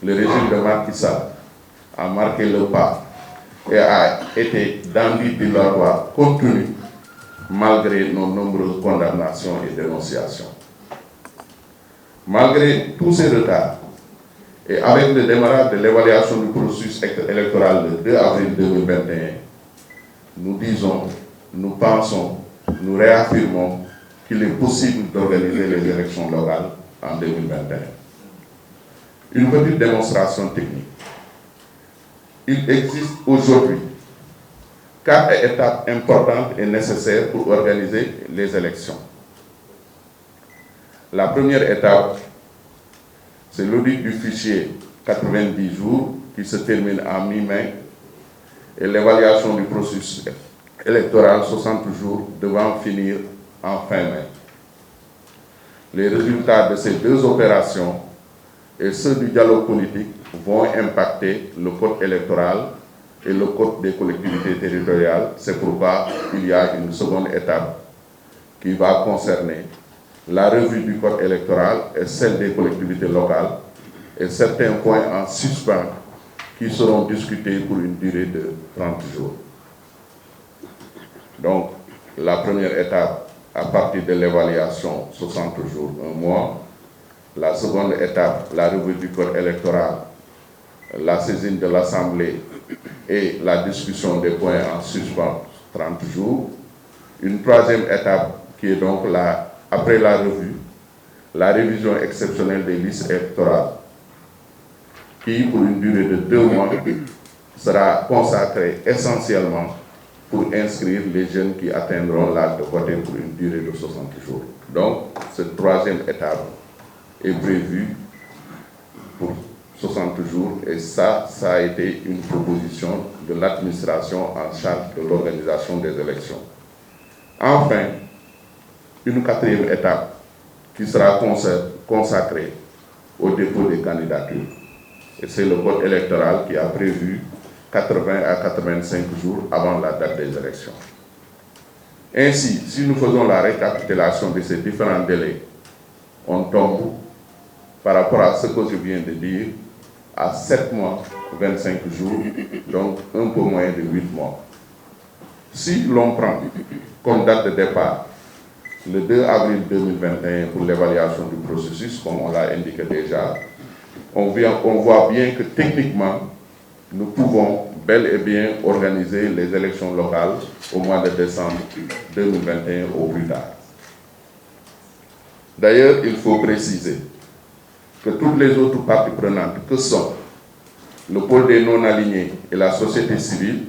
le régime de Macky Sall a marqué le pas et a été dandy de la loi contenue malgré nos nombreuses condamnations et dénonciations. Malgré tous ces retards, et avec le démarrage de l'évaluation du processus électoral le 2 avril 2021, nous disons, nous pensons, nous réaffirmons qu'il est possible d'organiser les élections locales en 2021. Une petite démonstration technique. Il existe aujourd'hui 4 étapes importantes et nécessaires pour organiser les élections. La première étape, c'est l'audit du fichier 90 jours qui se termine en mi-mai et l'évaluation du processus électoral 60 jours devant finir en fin mai. Les résultats de ces 2 opérations et ceux du dialogue politique vont impacter le code électoral et le code des collectivités territoriales. C'est pourquoi il y a une seconde étape qui va concerner la revue du code électoral et celle des collectivités locales et certains points en suspens qui seront discutés pour une durée de 30 jours. Donc, la première étape, à partir de l'évaluation, 60 jours, 1 mois. La seconde étape, la revue du code électoral, la saisine de l'Assemblée et la discussion des points en suspens, 30 jours. Une troisième étape qui est donc après la revue, la révision exceptionnelle des listes électorales, qui, pour une durée de 2 mois, sera consacrée essentiellement pour inscrire les jeunes qui atteindront l'âge de voter pour une durée de 60 jours. Donc, cette troisième étape est prévue pour 60 jours et ça a été une proposition de l'administration en charge de l'organisation des élections. Enfin, une 4e étape qui sera consacrée au dépôt des candidatures. Et c'est le code électoral qui a prévu 80 à 85 jours avant la date des élections. Ainsi, si nous faisons la récapitulation de ces différents délais, on tombe, par rapport à ce que je viens de dire, à 7 mois, 25 jours, donc un peu moins de 8 mois. Si l'on prend comme date de départ le 2 avril 2021 pour l'évaluation du processus, comme on l'a indiqué déjà, on voit bien que techniquement, nous pouvons bel et bien organiser les élections locales au mois de décembre 2021 au plus tard. D'ailleurs, il faut préciser que toutes les autres parties prenantes que sont le pôle des non-alignés et la société civile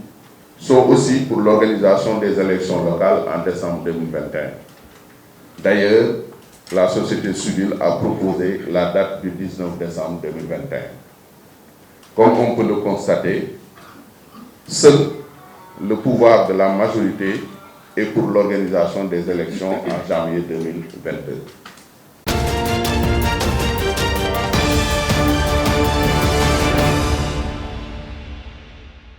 sont aussi pour l'organisation des élections locales en décembre 2021. D'ailleurs, la société civile a proposé la date du 19 décembre 2021. Comme on peut le constater, seul le pouvoir de la majorité est pour l'organisation des élections en janvier 2022.